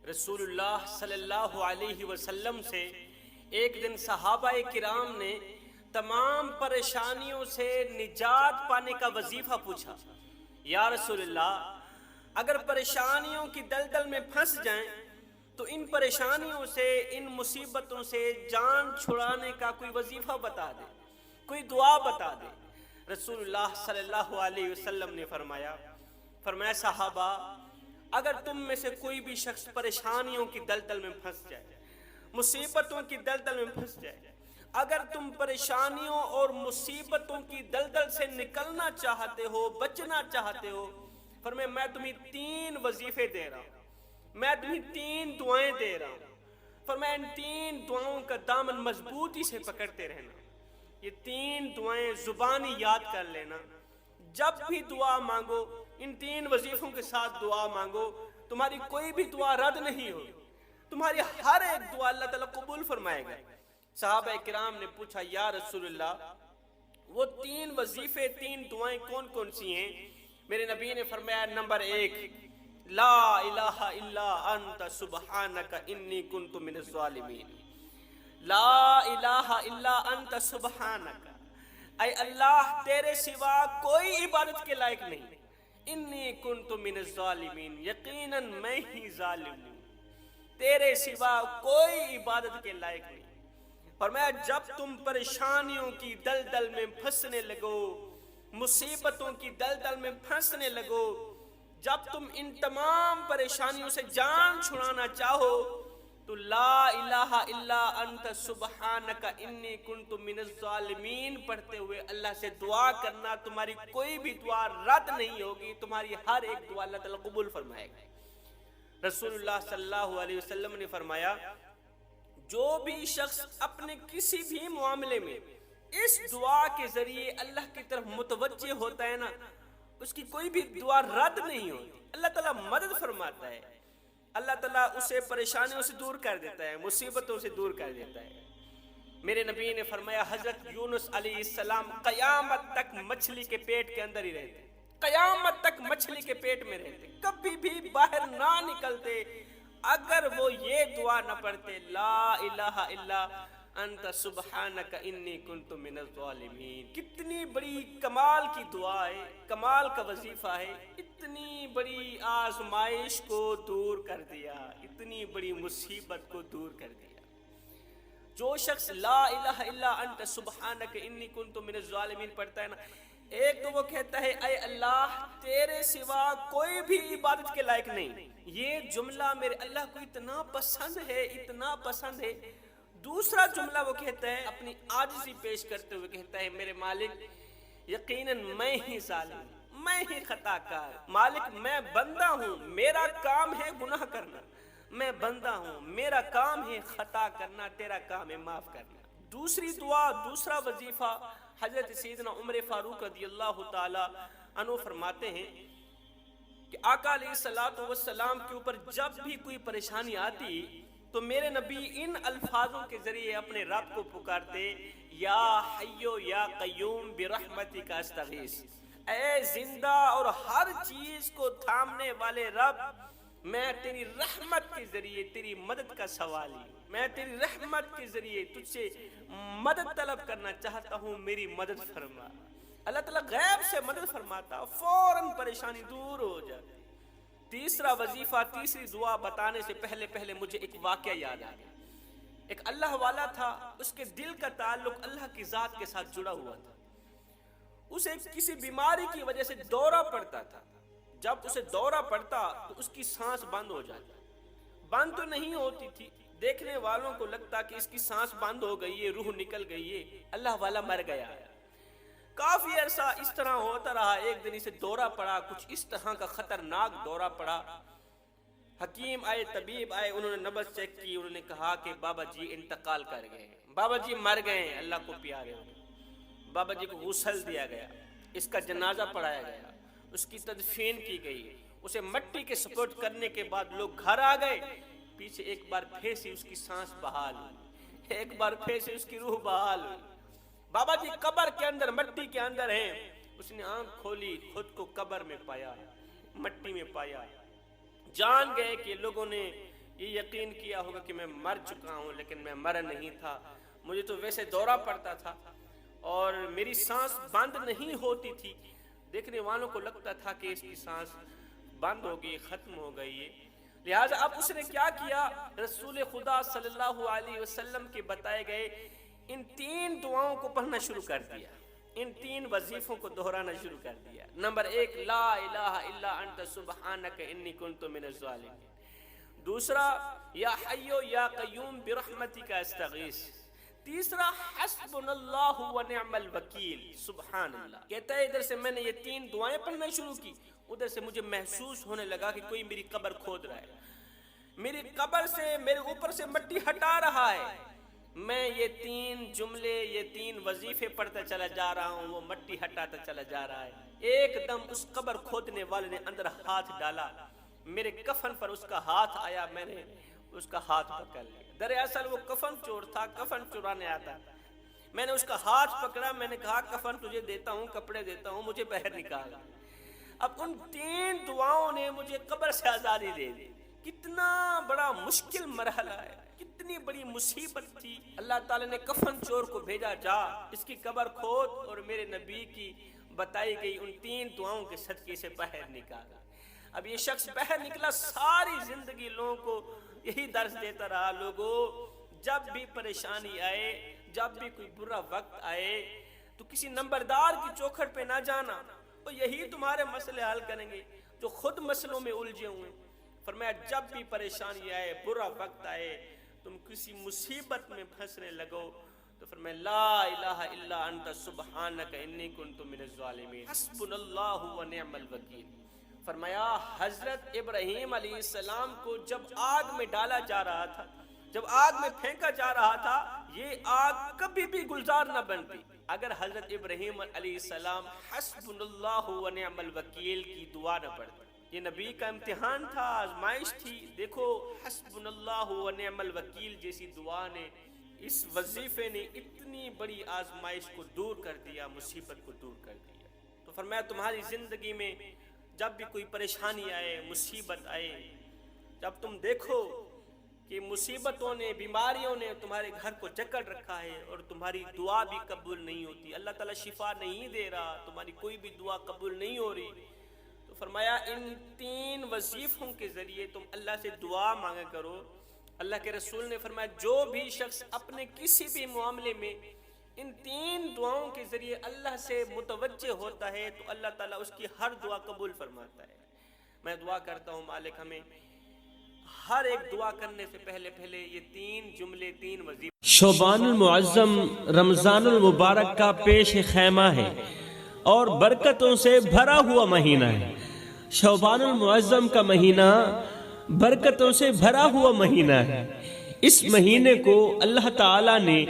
رسول اللہ صلی اللہ علیہ وسلم سے ایک دن صحابہ کرام نے تمام پریشانیوں سے نجات پانے کا وظیفہ پوچھا۔ یا رسول اللہ، اگر پریشانیوں کی دلدل میں پھنس جائیں تو ان پریشانیوں سے، ان مصیبتوں سے جان چھڑانے کا کوئی وظیفہ بتا دے، کوئی دعا بتا دے۔ رسول اللہ صلی اللہ علیہ وسلم نے فرمایا صحابہ، اگر تم میں سے کوئی بھی شخص پریشانیوں کی دلدل میں پھنس جائے، مصیبتوں کی دلدل میں پھنس جائے، اگر تم پریشانیوں اور مصیبتوں کی دلدل سے نکلنا چاہتے ہو، بچنا چاہتے ہو، فرمایا میں تمہیں 3 وظیفے دے رہا ہوں، میں تمہیں 3 دعائیں دے رہا ہوں۔ فرمایا ان 3 دعاؤں کا دامن مضبوطی سے پکڑتے رہنا، یہ 3 دعائیں زبانی یاد کر لینا۔ جب بھی دعا مانگو ان 3 وظیفوں کے ساتھ دعا مانگو، تمہاری کوئی بھی دعا رد نہیں ہوگی، تمہاری ہر ایک دعا اللہ تعالیٰ قبول فرمائے گا۔ صحابہ کرام نے پوچھا یا رسول اللہ، وہ 3 وظیفے، 3 دعائیں کون کون سی ہیں؟ میرے نبی نے فرمایا نمبر 1، لا الہ الا انت سبحانک انی کنت من الظالمین۔ لا الہ الا انت سبحانک، اے اللہ تیرے سوا کوئی عبادت کے لائق نہیں، انی کنت من الظالمین، یقیناً میں ہی ظالم ہوں، تیرے سوا کوئی عبادت کے لائق نہیں۔ فرمایا جب تم پریشانیوں کی دلدل میں پھنسنے لگو، مصیبتوں کی دلدل میں پھنسنے لگو، جب تم ان تمام پریشانیوں سے جان چھڑانا چاہو تو لا الہ الا انت سبحانک انی کنت من الظالمین پڑھتے ہوئے اللہ سے دعا کرنا، تمہاری کوئی بھی دعا رد نہیں ہوگی، تمہاری ہر ایک دعا اللہ تعالیٰ قبول فرمائے گا۔ رسول اللہ صلی اللہ علیہ وسلم نے فرمایا جو بھی شخص اپنے کسی بھی معاملے میں اس دعا کے ذریعے اللہ کی طرف متوجہ ہوتا ہے نا، اس کی کوئی بھی دعا رد نہیں ہوتی، اللہ تعالیٰ مدد فرماتا ہے، اللہ تعالیٰ اسے پریشانیوں سے دور کر دیتا ہے، مصیبتوں سے دور کر دیتا ہے۔ میرے نبی نے فرمایا حضرت یونس علیہ السلام قیامت تک مچھلی کے پیٹ کے اندر ہی رہتے، قیامت تک مچھلی کے پیٹ میں رہتے، کبھی بھی باہر نہ نکلتے اگر وہ یہ دعا نہ پڑھتے، لا الہ الا انت سبحانک انی کنت من الظالمین۔ کتنی بڑی کمال کی دعا ہے، کمال کا وظیفہ ہے، اتنی بڑی آزمائش کو دور کر دیا، اتنی بڑی مصیبت کو دور کر دیا۔ جو شخص لا الہ الا انت سبحانک انی کنت من الظالمین پڑھتا ہے نا، ایک تو وہ کہتا ہے اے اللہ تیرے سوا کوئی بھی عبادت کے لائق نہیں، یہ جملہ میرے اللہ کو اتنا پسند ہے، اتنا پسند ہے۔ دوسرا جملہ وہ کہتا ہے اپنی عاجزی پیش کرتے ہوئے کہتا ہے میرے مالک یقیناً میں ہی ظالم، میں ہی خطا کار، مالک میں بندہ ہوں، میرا کام ہے گناہ کرنا، میں بندہ ہوں، میرا کام ہے خطا کرنا، تیرا کام ہے معاف کرنا۔ دوسری دعا، دوسرا وظیفہ حضرت سیدنا عمر فاروق رضی اللہ تعالی عنہ فرماتے ہیں کہ آقا علیہ الصلوۃ والسلام کے اوپر جب بھی کوئی پریشانی آتی تو میرے نبی ان الفاظوں کے ذریعے اپنے رب کو پکارتے، یا حیو یا قیوم برحمتک استغیث، اے زندہ اور ہر چیز کو تھامنے والے رب، میں تیری رحمت کے ذریعے تیری مدد کا سوالی، میں تیری رحمت کے ذریعے تجھ سے مدد طلب کرنا چاہتا ہوں، میری مدد فرما۔ اللہ تعالیٰ غیب سے مدد فرماتا، فوراً پریشانی دور ہو جاتی۔ تیسرا وظیفہ، تیسری دعا بتانے سے پہلے مجھے ایک واقعہ یاد آ گیا۔ ایک اللہ والا تھا، اس کے دل کا تعلق اللہ کی ذات کے ساتھ جڑا ہوا تھا۔ اسے کسی بیماری کی وجہ سے دورہ پڑتا تھا، جب اسے دورہ پڑتا تو اس کی سانس بند ہو جاتی، بند تو نہیں ہوتی تھی، دیکھنے والوں کو لگتا کہ اس کی سانس بند ہو گئی ہے، روح نکل گئی ہے، اللہ والا مر گیا ہے۔ کافی عرصہ اس طرح ہوتا رہا، ایک دن اسے دورہ پڑا، کچھ اس طرح کا خطرناک دورہ پڑا۔ حکیم آئے، طبیب آئے، انہوں نے نبض چیک کی، انہوں نے کہا کہ بابا جی انتقال کر گئے، بابا جی مر گئے ہیں، اللہ کو پیارے ہو گئے۔ بابا جی کو غسل دیا گیا، اس کا جنازہ پڑھایا گیا، اس کی تدفین کی گئی، اسے مٹی کے سپرد کرنے کے بعد لوگ گھر آ گئے، پیچھے ایک بار پھر سے اس کی سانس بحال ہوئی، ایک بار پھر سے اس کی روح بحال ہوئی۔ بابا جی قبر کے اندر، مٹی کے اندر ہیں، اس نے آنکھ کھولی، خود کو قبر میں پایا، مٹی میں پایا۔ جان گئے کہ لوگوں نے یہ یقین کیا ہوگا کہ میں مر چکا ہوں، لیکن میں مرا نہیں تھا، مجھے تو ویسے دورہ پڑتا تھا اور میری سانس بند نہیں ہوتی تھی، دیکھنے والوں کو لگتا تھا کہ اس کی سانس بند ہو گئی، ختم ہو گئی ہے۔ لہٰذا اب اس نے کیا کیا، رسول خدا صلی اللہ علیہ وسلم کے بتائے گئے ان 3 دعاؤں کو پڑھنا شروع کر دیا، ان 3 وظیفوں کو دہرانا شروع کر دیا۔ نمبر 1 لا الہ الا انت سبحانک انی کنت من الظالمین، دوسرا یا حی یا قیوم برحمتک استغیث، تیسرا حسبنا اللہ ونعم الوکیل، سبحان اللہ۔ کہتا ہے ادھر سے میں نے یہ 3 دعائیں پڑھنا شروع کی، ادھر سے مجھے محسوس ہونے لگا کہ کوئی میری قبر کھود رہا ہے، میری قبر سے میرے اوپر سے مٹی ہٹا رہا ہے، میں یہ 3 جملے، یہ 3 وظیفے پڑھتا چلا جا رہا ہوں، وہ مٹی ہٹاتا چلا جا رہا ہے۔ ایک دم اس قبر کھودنے والے نے اندر ہاتھ ڈالا، میرے کفن پر اس کا ہاتھ آیا، میں نے اس کا ہاتھ پکڑ لیا۔ دراصل وہ کفن چور تھا، کفن چورانے آتا تھا، میں نے اس کا ہاتھ پکڑا، میں نے کہا کفن تجھے دیتا ہوں، کپڑے دیتا ہوں، مجھے باہر نکال۔ اب ان 3 دعاؤں نے مجھے قبر سے آزادی دے دی۔ کتنا بڑا مشکل مرحلہ ہے، کتنی بڑی مصیبت تھی، اللہ تعالیٰ نے کفن چور کو بھیجا، جا اس کی قبر کھود اور میرے نبی کی بتائی گئی ان 3 دعاؤں کے صدقے سے باہر نکالا۔ اب یہ شخص باہر نکلا، ساری زندگی لوگوں کو یہی درس دیتا رہا، لوگوں جب بھی پریشانی آئے، جب بھی کوئی برا وقت آئے تو کسی نمبردار کی چوکھٹ پہ نہ جانا، اور یہی تمہارے مسئلے حل کریں گے جو خود مسئلوں میں الجھے ہوئے۔ فرمایا جب بھی پریشانی آئے، برا وقت آئے، تم کسی مصیبت میں پھنسنے لگو تو فرمایا لا الہ الا انت سبحانک انی کنت من الظالمین، حسبنا اللہ ونعم الوکیل۔ فرمایا حضرت ابراہیم علیہ السلام کو جب آگ میں ڈالا جا رہا تھا، جب آگ میں پھینکا جا رہا تھا، یہ آگ کبھی بھی گلزار نہ بنتی اگر حضرت ابراہیم علیہ السلام حسبنا اللہ ونعم الوکیل کی دعا نہ پڑھتے۔ یہ نبی کا امتحان تھا، آزمائش تھی۔ دیکھو حسبنا اللہ ونعم الوکیل جیسی دعا نے، اس وظیفے نے اتنی بڑی آزمائش کو دور کر دیا، مصیبت کو دور کر دیا۔ تو فرمایا تمہاری زندگی میں جب بھی کوئی پریشانی آئے، مصیبت آئے، جب تم دیکھو کہ مصیبتوں نے، بیماریوں نے تمہارے گھر کو جکڑ رکھا ہے اور تمہاری دعا بھی قبول نہیں ہوتی، اللہ تعالیٰ شفا نہیں دے رہا، تمہاری کوئی بھی دعا قبول نہیں ہو رہی، تو فرمایا ان 3 وظیفوں کے ذریعے تم اللہ سے دعا مانگا کرو۔ اللہ کے رسول نے فرمایا جو بھی شخص اپنے کسی بھی معاملے میں ان 3 دعاؤں کے ذریعے اللہ سے متوجہ ہوتا ہے تو اللہ تعالیٰ اس کی ہر دعا قبول فرماتا ہے۔ میں دعا کرتا ہوں مالک ہمیں ہر ایک دعا کرنے سے پہلے یہ 3 جملے، 3 وظیفے۔ شعبان المعظم رمضان المبارک کا پیش خیمہ ہے اور برکتوں سے بھرا ہوا مہینہ ہے۔ شعبان المعظم کا مہینہ برکتوں سے بھرا ہوا مہینہ ہے۔ اس مہینے کو اللہ تعالیٰ نے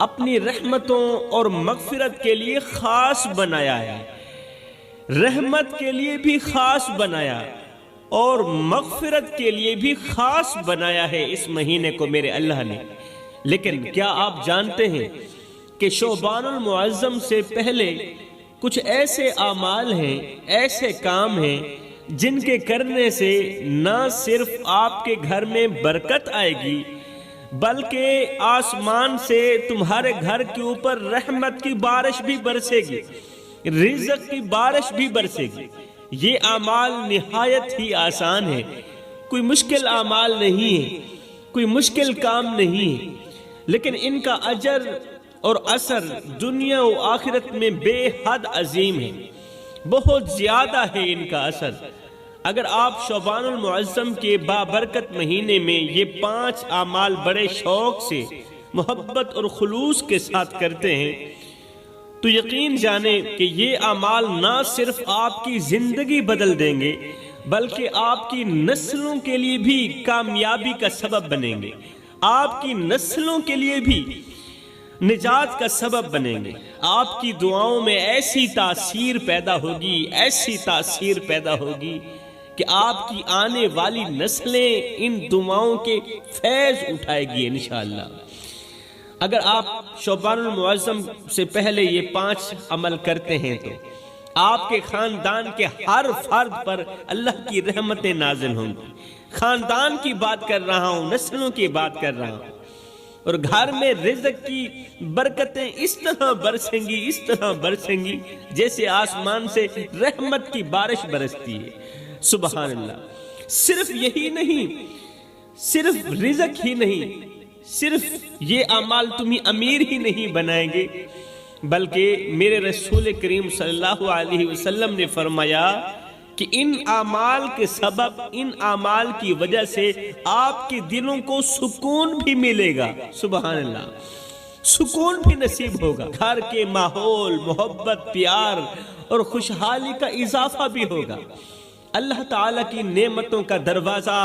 اپنی رحمتوں اور مغفرت کے لیے خاص بنایا ہے، رحمت کے لیے بھی خاص بنایا اور مغفرت کے لیے بھی خاص بنایا ہے اس مہینے کو میرے اللہ نے۔ لیکن کیا آپ جانتے ہیں کہ شعبان المعظم سے پہلے کچھ ایسے اعمال ہیں، ایسے کام ہیں جن کے کرنے سے نہ صرف آپ کے گھر میں برکت آئے گی بلکہ آسمان سے تمہارے گھر کے اوپر رحمت کی بارش بھی برسے گی، رزق کی بارش بھی برسے گی۔ یہ اعمال نہایت ہی آسان ہے، کوئی مشکل اعمال نہیں ہے، کوئی مشکل کام نہیں ہے، لیکن ان کا اجر اور اثر دنیا و آخرت میں بے حد عظیم ہے، بہت زیادہ ہے ان کا اثر۔ اگر آپ شعبان المعظم کے بابرکت مہینے میں یہ 5 اعمال بڑے شوق سے، محبت اور خلوص کے ساتھ کرتے ہیں تو یقین جانیں کہ یہ اعمال نہ صرف آپ کی زندگی بدل دیں گے بلکہ آپ کی نسلوں کے لیے بھی کامیابی کا سبب بنیں گے، آپ کی نسلوں کے لیے بھی نجات کا سبب بنیں گے۔ آپ کی دعاؤں میں ایسی تاثیر پیدا ہوگی، ایسی تاثیر پیدا ہوگی کہ آپ کی آنے والی نسلیں ان دعاؤں کے فیض اٹھائے گی انشاءاللہ۔ اگر آپ شعبان المعظم سے پہلے یہ 5 عمل کرتے ہیں تو آپ کے خاندان کے ہر فرد پر اللہ کی رحمتیں نازل ہوں گی، خاندان کی بات کر رہا ہوں، نسلوں کی بات کر رہا ہوں، اور گھر میں رزق کی برکتیں اس طرح برسیں گی، اس طرح برسیں گی جیسے آسمان سے رحمت کی بارش برستی ہے۔ سبحان اللہ۔ صرف یہی نہیں، صرف رزق ہی نہیں، صرف یہ اعمال تمہیں امیر ہی نہیں بنائیں گے، بلکہ میرے رسول کریم صلی اللہ علیہ وسلم نے فرمایا کہ ان اعمال کے سبب، ان اعمال کی وجہ سے آپ کے دلوں کو سکون بھی ملے گا۔ سبحان اللہ، سکون بھی نصیب ہوگا، گھر کے ماحول، محبت، پیار اور خوشحالی کا اضافہ بھی ہوگا۔ اللہ تعالیٰ کی نعمتوں کا دروازہ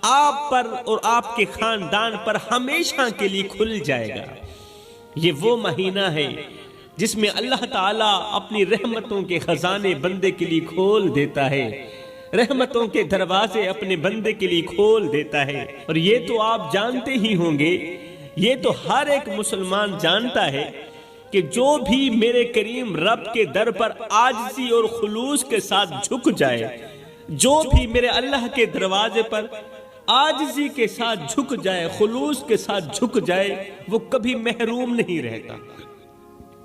آپ پر اور آپ کے خاندان پر ہمیشہ کے لیے کھل جائے گا۔ یہ وہ مہینہ ہے جس میں اللہ تعالیٰ اپنی رحمتوں کے خزانے بندے کے لیے کھول دیتا ہے، رحمتوں کے دروازے اپنے بندے کے لیے کھول دیتا ہے۔ اور یہ تو آپ جانتے ہی ہوں گے، یہ تو ہر ایک مسلمان جانتا ہے کہ جو بھی میرے کریم رب کے در پر عاجزی اور خلوص کے ساتھ جھک جائے، جو بھی میرے اللہ کے دروازے پر عاجزی کے ساتھ جھک جائے، خلوص کے ساتھ جھک جائے، وہ کبھی محروم نہیں رہتا،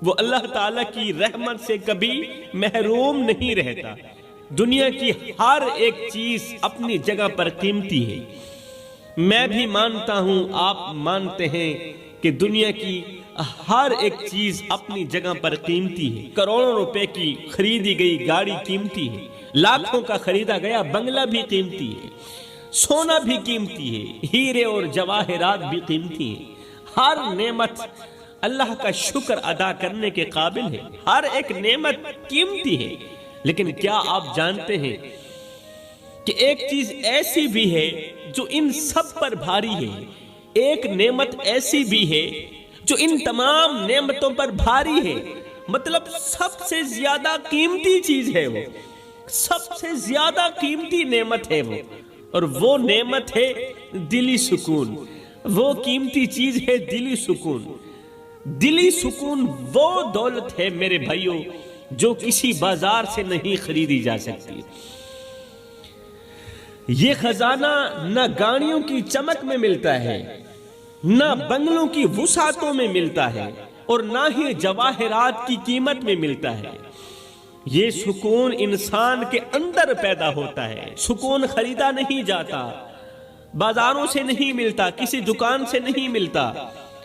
وہ اللہ تعالیٰ کی رحمت سے کبھی محروم نہیں رہتا۔ دنیا کی ہر ایک چیز اپنی جگہ پر قیمتی ہے، میں بھی مانتا ہوں، آپ مانتے ہیں کہ دنیا کی ہر ایک چیز اپنی جگہ پر قیمتی ہے۔ کروڑوں روپے کی خریدی گئی گاڑی قیمتی ہے، لاکھوں کا خریدا گیا بنگلہ بھی قیمتی ہے، سونا بھی قیمتی ہے، ہیرے اور جواہرات بھی قیمتی ہیں۔ ہر نعمت اللہ کا شکر ادا کرنے کے قابل ہے، ہر ایک نعمت قیمتی ہے، لیکن کیا آپ جانتے ہیں کہ ایک چیز ایسی بھی ہے جو ان سب پر بھاری ہے، ایک نعمت ایسی بھی ہے جو ان تمام نعمتوں پر بھاری ہے، مطلب سب سے زیادہ قیمتی چیز ہے، وہ سب سے زیادہ قیمتی نعمت ہے وہ، اور وہ نعمت ہے دلی سکون، وہ قیمتی چیز ہے دلی سکون۔ دلی سکون وہ دولت ہے میرے بھائیوں جو کسی بازار سے نہیں خریدی جا سکتی۔ یہ خزانہ نہ گاڑیوں کی چمک میں ملتا ہے، نہ بنگلوں کی وسعتوں میں ملتا ہے، اور نہ ہی جواہرات کی قیمت میں ملتا ہے۔ یہ سکون انسان کے اندر پیدا ہوتا ہے، سکون خریدا نہیں جاتا، بازاروں سے نہیں ملتا، کسی دکان سے نہیں ملتا۔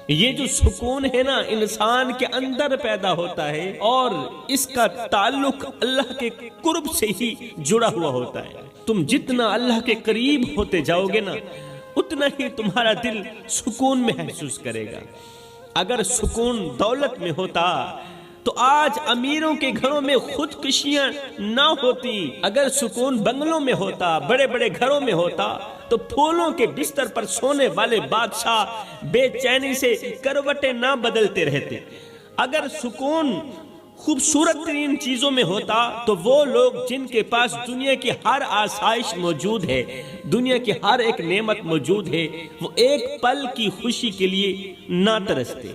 یہ جو سکون ہے نا انسان کے اندر پیدا ہوتا ہے، اور اس کا تعلق اللہ کے قرب سے ہی جڑا ہوا ہوتا ہے۔ تم جتنا اللہ کے قریب ہوتے جاؤ گے نا اتنا ہی تمہارا دل سکون محسوس کرے گا۔ اگر سکون دولت میں ہوتا تو آج امیروں کے گھروں میں خودکشیاں نہ ہوتی، اگر سکون بنگلوں میں ہوتا، بڑے بڑے گھروں میں ہوتا، تو پھولوں کے بستر پر سونے والے بادشاہ بے چینی سے کروٹیں نہ بدلتے رہتے۔ اگر سکون خوبصورت ترین چیزوں میں ہوتا تو وہ لوگ جن کے پاس دنیا کی ہر آسائش موجود ہے، دنیا کی ہر ایک نعمت موجود ہے، وہ ایک پل کی خوشی کے لیے نہ ترستے،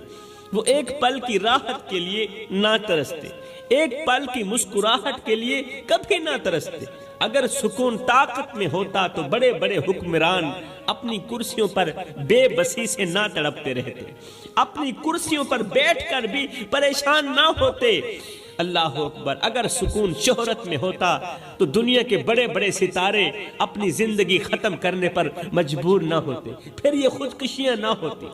وہ ایک پل کی راحت کے لیے نہ ترستے، ایک پل کی مسکراہٹ کے لیے کبھی نہ ترستے۔ اگر سکون طاقت میں ہوتا تو بڑے بڑے حکمران اپنی کرسیوں پر بے بسی سے نہ تڑپتے رہتے، اپنی کرسیوں پر بیٹھ کر بھی پریشان نہ ہوتے۔ اللہ اکبر۔ اگر سکون شہرت میں ہوتا تو دنیا کے بڑے بڑے ستارے اپنی زندگی ختم کرنے پر مجبور نہ ہوتے، پھر یہ خودکشیاں نہ ہوتی۔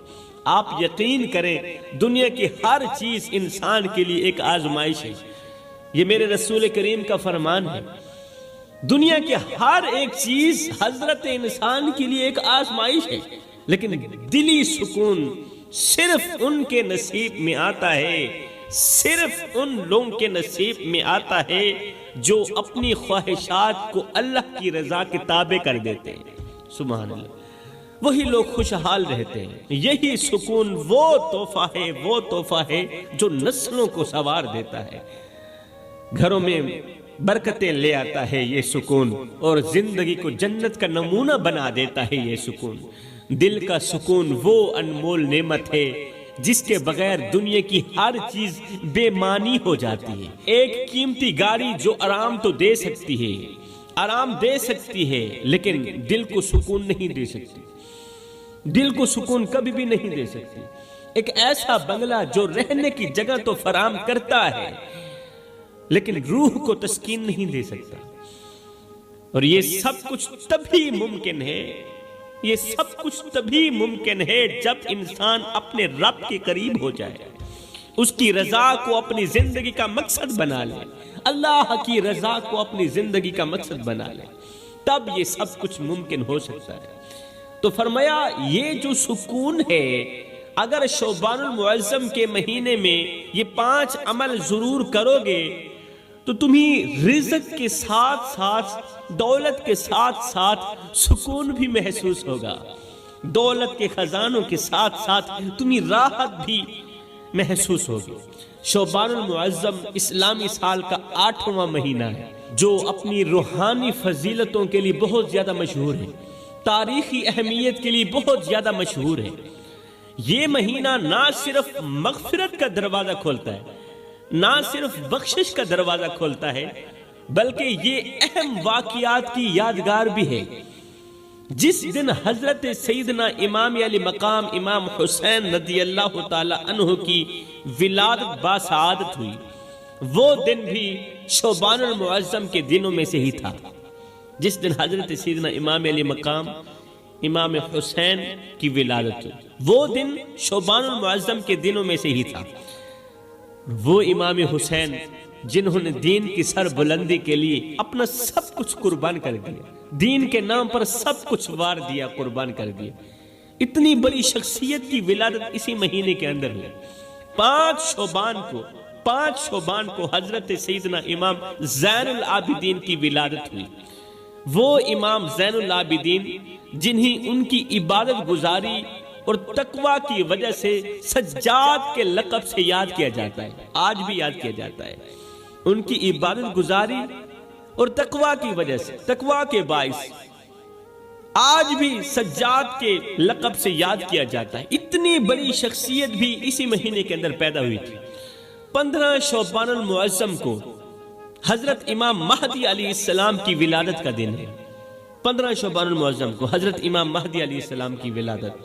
آپ یقین کریں دنیا کی ہر چیز انسان کے لیے ایک آزمائش ہے، یہ میرے رسول کریم کا فرمان ہے۔ دنیا کی ہر ایک چیز حضرت انسان کے لیے ایک آزمائش ہے، لیکن دلی سکون صرف ان کے نصیب میں آتا ہے، صرف ان لوگوں کے نصیب میں آتا ہے جو اپنی خواہشات کو اللہ کی رضا کے تابع کر دیتے ہیں۔ سبحان اللہ، وہی لوگ خوشحال رہتے ہیں۔ یہی سکون وہ تحفہ ہے جو نسلوں کو سنوار دیتا ہے، گھروں میں برکتیں لے آتا ہے یہ سکون، اور زندگی کو جنت کا نمونہ بنا دیتا ہے یہ سکون۔ دل کا سکون وہ انمول نعمت ہے جس کے بغیر دنیا کی ہر چیز بے معنی ہو جاتی ہے۔ ایک قیمتی گاڑی جو آرام تو دے سکتی ہے، آرام دے سکتی ہے لیکن دل کو سکون نہیں دے سکتی، دل کو سکون کبھی بھی نہیں دے سکتی۔ ایک ایسا بنگلہ جو رہنے کی جگہ تو فراہم کرتا ہے لیکن روح کو تسکین نہیں دے سکتا، اور یہ سب کچھ تبھی ممکن ہے، یہ سب کچھ تبھی ممکن ہے جب انسان اپنے رب کے قریب ہو جائے، اس کی رضا کو اپنی زندگی کا مقصد بنا لے، اللہ کی رضا کو اپنی زندگی کا مقصد بنا لے، تب یہ سب کچھ ممکن ہو سکتا ہے۔ تو فرمایا یہ جو سکون ہے، اگر شعبان المعظم کے مہینے میں یہ 5 عمل ضرور کرو گے تو تمہیں رزق کے ساتھ ساتھ، دولت کے ساتھ ساتھ سکون بھی محسوس ہوگا، دولت کے خزانوں کے ساتھ ساتھ تمہیں راحت بھی محسوس ہوگی۔ شعبان المعظم اسلامی سال کا 8واں مہینہ ہے جو اپنی روحانی فضیلتوں کے لیے بہت زیادہ مشہور ہے، تاریخی اہمیت کے لیے بہت زیادہ مشہور ہے۔ یہ مہینہ نہ صرف مغفرت کا دروازہ کھولتا ہے، نہ صرف بخشش کا دروازہ کھولتا ہے، بلکہ یہ اہم واقعات کی یادگار بھی ہے۔ جس دن حضرت سیدنا امام علی مقام امام حسین رضی اللہ تعالی عنہ کی ولادت باسعادت ہوئی، وہ دن بھی شعبان المعظم کے دنوں میں سے ہی تھا۔ جس دن حضرت سیدنا امام علی مقام امام حسین کی ولادت ہوئی، وہ دن شعبان المعظم کے دنوں میں سے ہی تھا۔ وہ امام حسین جنہوں نے دین کی سر بلندی کے لیے اپنا سب کچھ قربان کر دیا، دین کے نام پر سب کچھ وار دیا، قربان کر دیا، اتنی بڑی شخصیت کی ولادت اسی مہینے کے اندر ہوئی۔ 5 شعبان کو حضرت سیدنا امام زین العابدین کی ولادت ہوئی۔ وہ امام زین العابدین جنہیں ان کی عبادت گزاری اور تقوی کی وجہ سے سجاد کے لقب سے یاد کیا جاتا ہے، آج بھی یاد کیا جاتا ہے۔ ان کی عبادت گزاری اور تقوی کی وجہ سے، تقوی کے باعث آج بھی سجاد کے لقب سے یاد کیا جاتا ہے۔ اتنی بڑی شخصیت بھی اسی مہینے کے اندر پیدا ہوئی تھی۔ 15 شعبان المعظم کو حضرت امام مہدی علیہ السلام کی ولادت کا دن ہے۔ 15 شعبان المعظم کو حضرت امام مہدی علیہ السلام کی ولادت،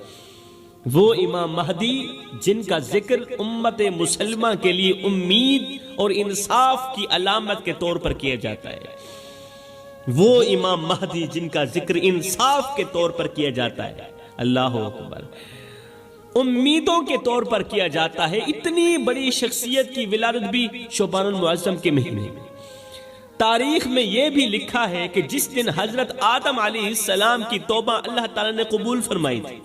وہ امام مہدی جن کا ذکر امت مسلمہ کے لیے امید اور انصاف کی علامت کے طور پر کیا جاتا ہے، وہ امام مہدی جن کا ذکر انصاف کے طور پر کیا جاتا ہے، اللہ اکبر، امیدوں کے طور پر کیا جاتا ہے۔ اتنی بڑی شخصیت کی ولادت بھی شعبان المعظم کے مہینے میں۔ تاریخ میں یہ بھی لکھا ہے کہ جس دن حضرت آدم علیہ السلام کی توبہ اللہ تعالیٰ نے قبول فرمائی تھی،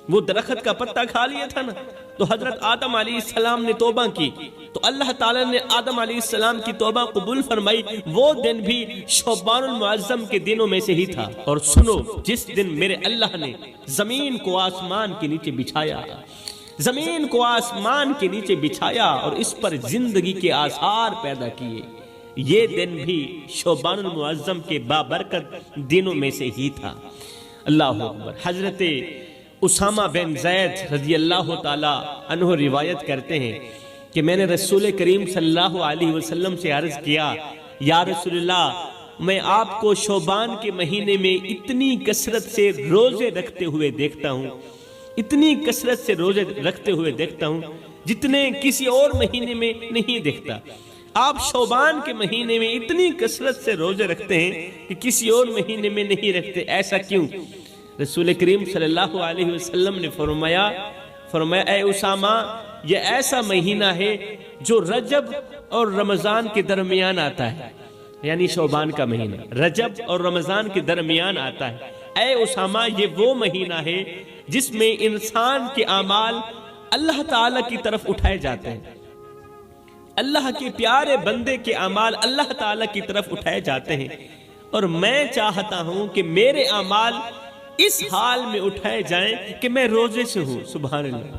وہ درخت کا پتہ کھا لیا تھا نا، تو حضرت آدم علیہ السلام نے توبہ کی، تو اللہ تعالیٰ نے آدم علیہ السلام کی توبہ قبول فرمائی۔ وہ دن بھی شعبان المعظم کے دنوں میں سے ہی تھا۔ اور سنو، جس دن میرے اللہ نے زمین کو آسمان کے نیچے بچھایا، زمین کو آسمان کے نیچے بچھایا اور اس پر زندگی کے آثار پیدا کیے، یہ دن بھی شعبان المعظم کے بابرکت دنوں میں سے ہی تھا، اللہ اکبر۔ حضرت اسامہ بن زید رضی اللہ تعالی عنہ روایت کرتے ہیں کہ میں نے رسول کریم صلی اللہ علیہ وسلم سے عرض کیا، یا رسول اللہ، میں آپ کو شعبان کے مہینے میں اتنی کثرت سے روزے رکھتے ہوئے دیکھتا ہوں، اتنی کثرت سے روزے رکھتے ہوئے دیکھتا ہوں جتنے کسی اور مہینے میں نہیں دیکھتا۔ آپ شعبان کے مہینے میں اتنی کثرت سے روزے رکھتے ہیں کہ کسی اور مہینے میں نہیں رکھتے، ایسا کیوں؟ رسول کریم صلی اللہ علیہ وسلم نے فرمایا اے اسامہ، یہ ایسا مہینہ ہے جو رجب اور رمضان کے درمیان آتا ہے، یعنی شعبان کا مہینہ رجب اور رمضان کے درمیان آتا ہے۔ اے اسامہ، یہ وہ مہینہ ہے جس میں انسان کے اعمال اللہ تعالی کی طرف اٹھائے جاتے ہیں، اللہ کے پیارے بندے کے اعمال اللہ تعالی کی طرف اٹھائے جاتے ہیں، اور میں چاہتا ہوں کہ میرے اعمال اس حال میں اٹھائے جائیں کہ میں روزے سے ہوں، سبحان اللہ۔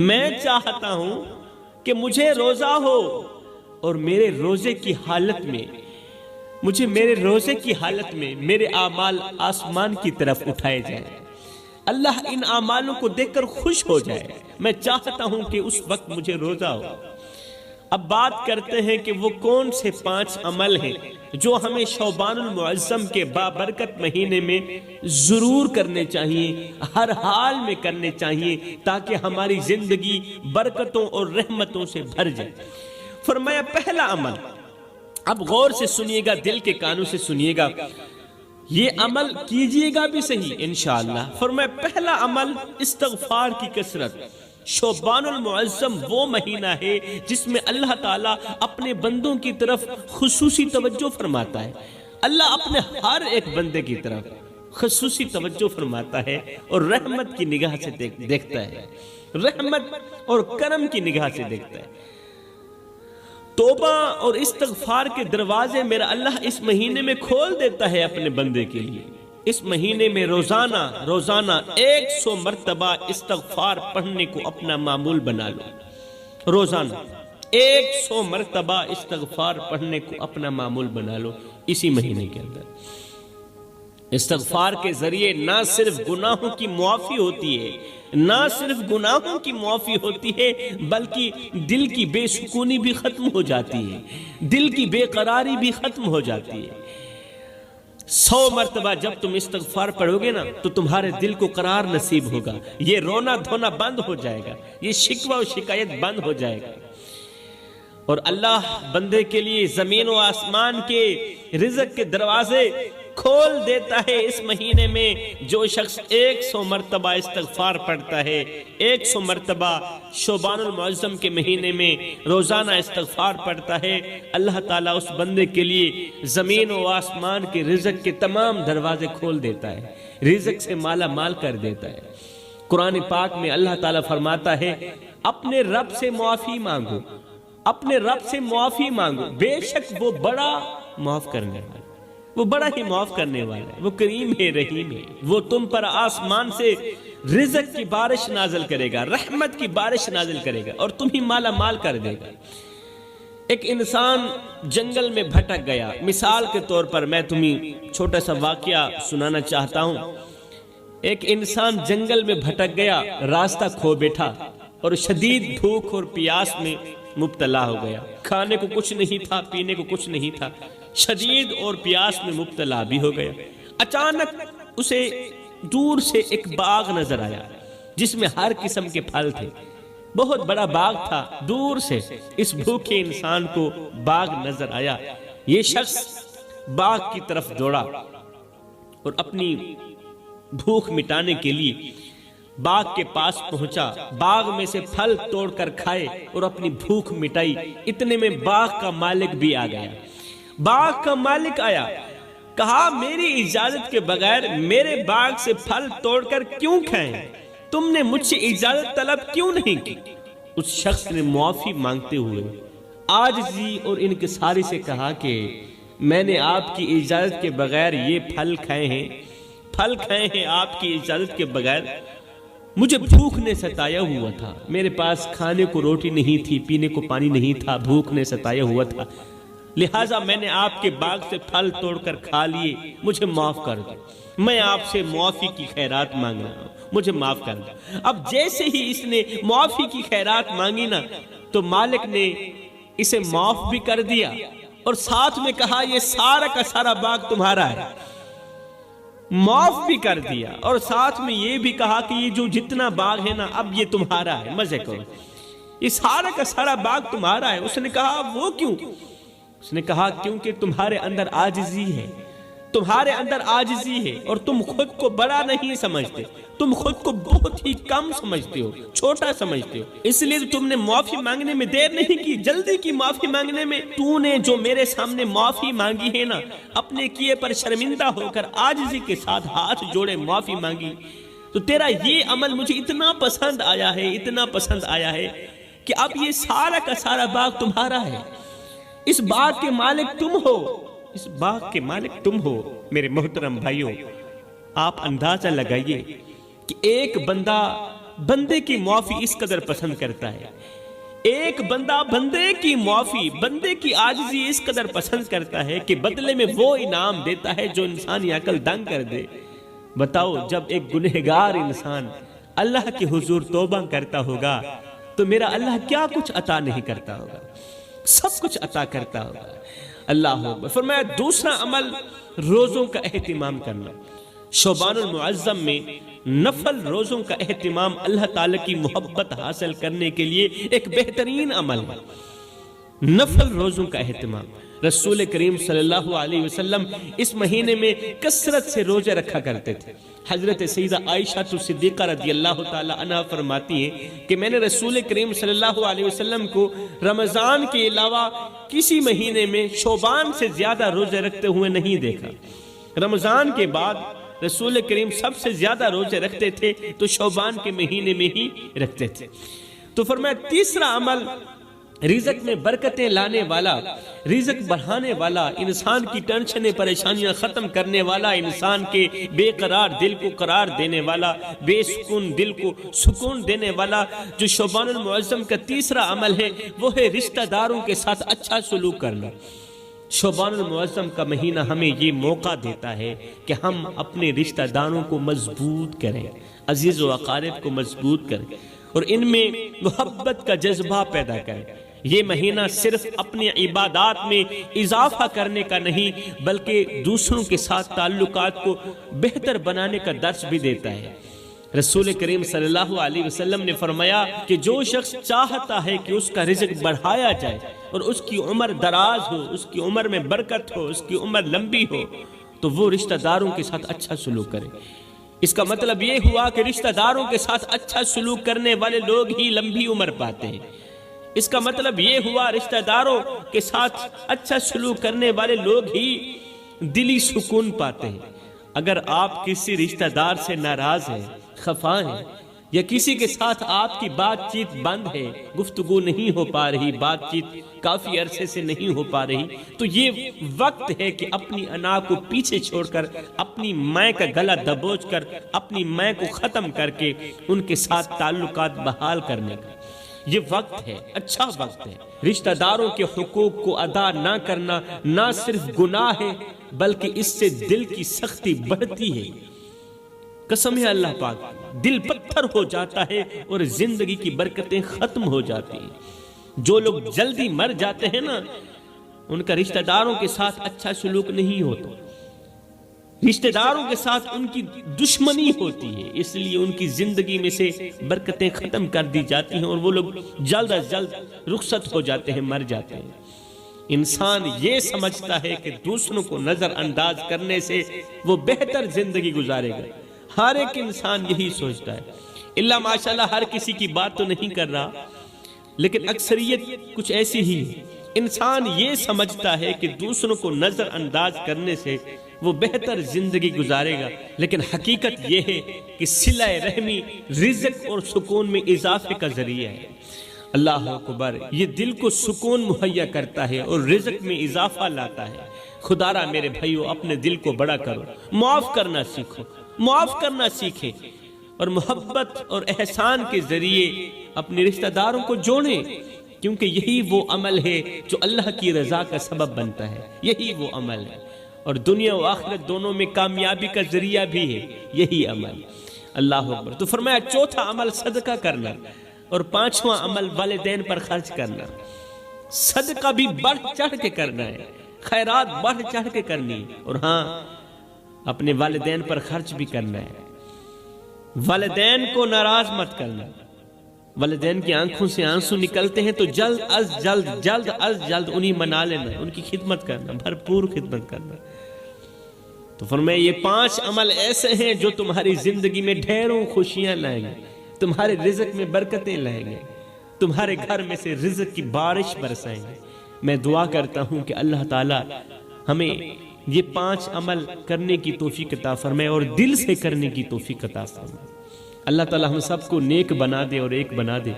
میں چاہتا ہوں کہ مجھے روزہ ہو اور میرے روزے کی حالت میں میرے اعمال آسمان کی طرف اٹھائے جائیں، اللہ ان اعمالوں کو دیکھ کر خوش ہو جائے، میں چاہتا ہوں کہ اس وقت مجھے روزہ ہو۔ اب بات کرتے ہیں کہ وہ کون سے 5 عمل ہیں جو ہمیں شعبان المعظم کے بابرکت مہینے میں ضرور کرنے چاہیے، ہر حال میں کرنے چاہیے، تاکہ ہماری زندگی برکتوں اور رحمتوں سے بھر جائے۔ فرمایا پہلا عمل، اب غور سے سنیے گا، دل کے کانوں سے سنیے گا، یہ عمل کیجئے گا بھی صحیح انشاءاللہ۔ فرمایا پہلا عمل استغفار کی کثرت۔ شعبان المعظم وہ مہینہ ہے جس میں اللہ تعالیٰ اپنے بندوں کی طرف خصوصی توجہ فرماتا ہے۔ اللہ اپنے ہر ایک بندے کی طرف خصوصی توجہ فرماتا ہے اور رحمت کی نگاہ سے دیکھتا ہے، رحمت اور کرم کی نگاہ سے دیکھتا ہے۔ توبہ اور استغفار کے دروازے میرا اللہ اس مہینے میں کھول دیتا ہے اپنے بندے کے لیے۔ اس مہینے میں روزانہ 100 مرتبہ استغفار پڑھنے کو اپنا معمول بنا لو۔ روزانہ 100 مرتبہ استغفار پڑھنے کو اپنا معمول بنا لو اسی مہینے کے اندر۔ استغفار کے ذریعے نہ صرف گناہوں کی معافی ہوتی ہے، نہ صرف گناہوں کی معافی ہوتی ہے، بلکہ دل کی بے سکونی بھی ختم ہو جاتی ہے، دل کی بے قراری بھی ختم ہو جاتی ہے۔ 100 مرتبہ جب تم استغفار پڑھو گے نا تو تمہارے دل کو قرار نصیب ہوگا، یہ رونا دھونا بند ہو جائے گا، یہ شکوہ و شکایت بند ہو جائے گا، اور اللہ بندے کے لیے زمین و آسمان کے رزق کے دروازے کھول دیتا ہے اس مہینے میں۔ جو شخص 100 مرتبہ استغفار پڑھتا ہے، 100 مرتبہ شعبان المعظم کے مہینے میں روزانہ استغفار پڑھتا ہے، اللہ تعالیٰ اس بندے کے لیے زمین و آسمان کے رزق کے تمام دروازے کھول دیتا ہے، رزق سے مالا مال کر دیتا ہے۔ قرآن پاک میں اللہ تعالیٰ فرماتا ہے اپنے رب سے معافی مانگو، اپنے رب سے معافی مانگو، بے شک وہ بڑا معاف کرنے والا، وہ بڑا ہی معاف کرنے والا ہے، وہ کریم ہے، رحیم ہے، وہ تم پر آسمان سے رزق کی بارش نازل کرے گا، رحمت کی بارش نازل کرے گا اور تم ہی مالا مال کر دے گا۔ ایک انسان جنگل میں بھٹک گیا، مثال کے طور پر میں تمہیں چھوٹا سا واقعہ سنانا چاہتا ہوں۔ ایک انسان جنگل میں بھٹک گیا، راستہ کھو بیٹھا اور شدید بھوک اور پیاس میں مبتلا ہو گیا، کھانے کو کچھ نہیں تھا، پینے کو کچھ نہیں تھا، شدید اور پیاس میں مبتلا بھی ہو گیا۔ اچانک اسے دور سے ایک باغ نظر آیا جس میں ہر قسم کے پھل تھے، بہت بڑا باغ تھا۔ دور سے اس بھوکے انسان کو باغ نظر آیا، یہ شخص باغ کی طرف دوڑا اور اپنی بھوک مٹانے کے لیے باغ کے پاس پہنچا، باغ میں سے پھل توڑ کر کھائے اور اپنی بھوک مٹائی۔ اتنے میں باغ کا مالک بھی آ گیا۔ باغ کا مالک آیا، کہا میری اجازت کے بغیر میرے باغ سے پھل توڑ کر کیوں کھائیں؟ تم نے مجھ سے اجازت طلب کیوں نہیں کی؟ اس شخص نے معافی مانگتے ہوئے عاجزی اور انکساری سے کہا کہ میں نے آپ کی اجازت کے بغیر یہ پھل کھائے ہیں آپ کی اجازت کے بغیر، مجھے بھوک نے ستایا ہوا تھا، میرے پاس کھانے کو روٹی نہیں تھی، پینے کو پانی نہیں تھا، بھوک نے ستایا ہوا تھا، لہٰذا میں نے آپ کے باغ سے پھل توڑ کر کھا لیے، مجھے معاف کر دو، میں آپ سے معافی کی خیرات مانگ رہا ہوں، مجھے معاف کر دو۔ اب جیسے ہی اس نے معافی کی خیرات مانگی نا تو مالک نے اسے معاف بھی کر دیا اور ساتھ میں کہا یہ سارا کا سارا باغ تمہارا ہے، معاف بھی کر دیا اور ساتھ میں یہ بھی کہا کہ یہ جو جتنا باغ ہے نا اب یہ تمہارا ہے، مزے کرو، یہ سارا کا سارا باغ تمہارا ہے۔ اس نے کہا وہ کیوں؟ اس نے کہا کیونکہ تمہارے اندر عاجزی ہے، تمہارے اندر عاجزی ہے اور تم خود کو بڑا نہیں سمجھتے، تم خود کو بہت ہی کم سمجھتے ہو، چھوٹا سمجھتے ہو، اس لیے تم نے معافی مانگنے میں دیر نہیں کی، جلدی کی معافی مانگنے میں۔ تو نے جو میرے سامنے معافی مانگی ہے نا، اپنے کیے پر شرمندہ ہو کر عاجزی کے ساتھ ہاتھ جوڑے معافی مانگی، تو تیرا یہ عمل مجھے اتنا پسند آیا ہے، اتنا پسند آیا ہے کہ اب یہ سارا کا سارا باغ تمہارا ہے، اس باغ کے مالک تم ہو، اس باغ کے مالک تم ہو۔ میرے محترم بھائیوں، آپ اندازہ لگائیے کہ ایک بندے کی معافی اس قدر پسند کرتا ہے، ایک بندہ بندے کی معافی، بندے کی عاجزی اس قدر پسند کرتا ہے کہ بدلے میں وہ انعام دیتا ہے جو انسانی عقل دنگ کر دے۔ بتاؤ جب ایک گنہگار انسان اللہ کے حضور توبہ کرتا ہوگا تو میرا اللہ کیا کچھ عطا نہیں کرتا ہوگا، سب کچھ عطا کرتا ہوگا۔ اللہ اکبر۔ فرمایا دوسرا عمل روزوں کا اہتمام کرنا۔ شعبان المعظم میں نفل روزوں کا اہتمام اللہ تعالیٰ کی محبت حاصل کرنے کے لیے ایک بہترین عمل ہے۔ نفل روزوں کا اہتمام، رسول کریم صلی اللہ علیہ وسلم اس مہینے میں کثرت سے روزے رکھا کرتے تھے۔ حضرت سیدہ عائشہ صدیقہ رضی اللہ تعالی عنہ فرماتی ہیں کہ میں نے رسول کریم صلی اللہ علیہ وسلم کو رمضان کے علاوہ کسی مہینے میں شعبان سے زیادہ روزے رکھتے ہوئے نہیں دیکھا۔ رمضان کے بعد رسول کریم سب سے زیادہ روزے رکھتے تھے تو شعبان کے مہینے میں ہی رکھتے تھے۔ تو فرمایا تیسرا عمل رزق میں برکتیں لانے والا، رزق بڑھانے والا، انسان کی ٹینشنیں پریشانیاں ختم کرنے والا، انسان کے بے قرار دل کو قرار دینے والا، بے سکون دل کو سکون دینے والا جو شعبان المعظم کا تیسرا عمل ہے وہ ہے رشتہ داروں کے ساتھ اچھا سلوک کرنا۔ شعبان المعظم کا مہینہ ہمیں یہ موقع دیتا ہے کہ ہم اپنے رشتہ داروں کو مضبوط کریں، عزیز و اقارب کو مضبوط کریں اور ان میں محبت کا جذبہ پیدا کریں۔ یہ مہینہ صرف اپنی عبادات میں اضافہ کرنے کا نہیں بلکہ دوسروں کے ساتھ تعلقات کو بہتر بنانے کا درس بھی دیتا ہے۔ رسول کریم صلی اللہ علیہ وسلم نے فرمایا کہ جو شخص چاہتا ہے کہ اس کا رزق بڑھایا جائے اور اس کی عمر دراز ہو، اس کی عمر میں برکت ہو، اس کی عمر لمبی ہو تو وہ رشتہ داروں کے ساتھ اچھا سلوک کرے۔ اس کا مطلب یہ ہوا کہ رشتہ داروں کے ساتھ اچھا سلوک کرنے والے لوگ ہی لمبی عمر پاتے ہیں۔ اس کا مطلب یہ ہوا رشتہ داروں کے ساتھ اچھا سلوک کرنے والے لوگ ہی دلی سکون پاتے ہیں۔ اگر آپ کسی رشتہ دار سے ناراض ہیں، خفا ہیں یا کسی کے ساتھ آپ کی بات چیت بند ہے، گفتگو نہیں ہو پا رہی، بات چیت کافی عرصے سے نہیں ہو پا رہی، تو یہ وقت ہے کہ اپنی انا کو پیچھے چھوڑ کر، اپنی ماں کا گلا دبوچ کر، اپنی ماں کو ختم کر کے ان کے ساتھ تعلقات بحال کرنے کا یہ وقت ہے، اچھا وقت ہے۔ رشتہ داروں کے حقوق کو ادا نہ کرنا نہ صرف گناہ ہے بلکہ اس سے دل کی سختی بڑھتی ہے۔ قسم ہے اللہ پاک، دل پتھر ہو جاتا ہے اور زندگی کی برکتیں ختم ہو جاتی ہیں۔ جو لوگ جلدی مر جاتے ہیں نا ان کا رشتہ داروں کے ساتھ اچھا سلوک نہیں ہوتا، رشتہ داروں کے ساتھ ان کی دشمنی ہوتی ہے، اس لیے ان کی زندگی میں سے برکتیں ختم کر دی جاتی ہیں اور وہ لوگ جلد از جلد رخصت ہو جاتے ہیں، مر جاتے ہیں۔ انسان یہ سمجھتا ہے کہ دوسروں کو نظر انداز کرنے سے وہ بہتر زندگی گزارے گا، ہر ایک انسان یہی سوچتا ہے، اللہ ماشاءاللہ ہر کسی کی بات تو نہیں کر رہا لیکن اکثریت کچھ ایسی ہی ہے۔ انسان یہ سمجھتا ہے کہ دوسروں کو نظر انداز کرنے سے وہ بہتر زندگی گزارے گا، لیکن حقیقت یہ ہے کہ صلہ رحمی رزق اور سکون میں اضافے کا ذریعہ ہے۔ اللہ اکبر، یہ دل کو سکون مہیا کرتا ہے اور رزق میں اضافہ لاتا ہے۔ خدا را میرے بھائیو اپنے دل کو بڑا کرو، معاف کرنا سیکھو، معاف کرنا سیکھیں اور محبت اور احسان کے ذریعے اپنے رشتہ داروں کو جوڑیں، کیونکہ یہی وہ عمل ہے جو اللہ کی رضا کا سبب بنتا ہے، یہی وہ عمل ہے اور دنیا و آخرت دونوں میں کامیابی کا ذریعہ بھی ہے یہی عمل۔ اللہ اکبر۔ تو فرمایا چوتھا عمل صدقہ کرنا اور پانچواں عمل والدین پر خرچ کرنا۔ صدقہ بھی بڑھ چڑھ کے کرنا ہے، خیرات بڑھ چڑھ کے کرنی ہے، اور ہاں اپنے والدین پر خرچ بھی کرنا ہے۔ والدین کو ناراض مت کرنا۔ والدین کی آنکھوں سے آنسو نکلتے ہیں تو جلد از جلد انہیں منا لینا، ان کی خدمت کرنا، بھرپور خدمت کرنا۔ تو فرمایا یہ 5 عمل ایسے ہیں جو تمہاری زندگی میں ڈھیروں خوشیاں لائیں گے، تمہارے رزق میں برکتیں لائیں گے، تمہارے گھر میں سے رزق کی بارش برسائیں گے۔ میں دعا کرتا ہوں کہ اللہ تعالی ہمیں یہ 5 عمل کرنے کی توفیق عطا فرمائے اور دل سے کرنے کی توفیق عطا فرمائے۔ اللہ تعالی ہم سب کو نیک بنا دے اور ایک بنا دے۔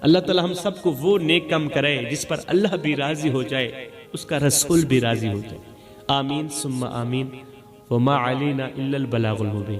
اللہ تعالی ہم سب کو وہ نیک کام کرائے جس پر اللہ بھی راضی ہو جائے، اس کا رسول بھی راضی ہو جائے۔ آمین ثم آمین۔ وما علینا الا البلاغ المبین۔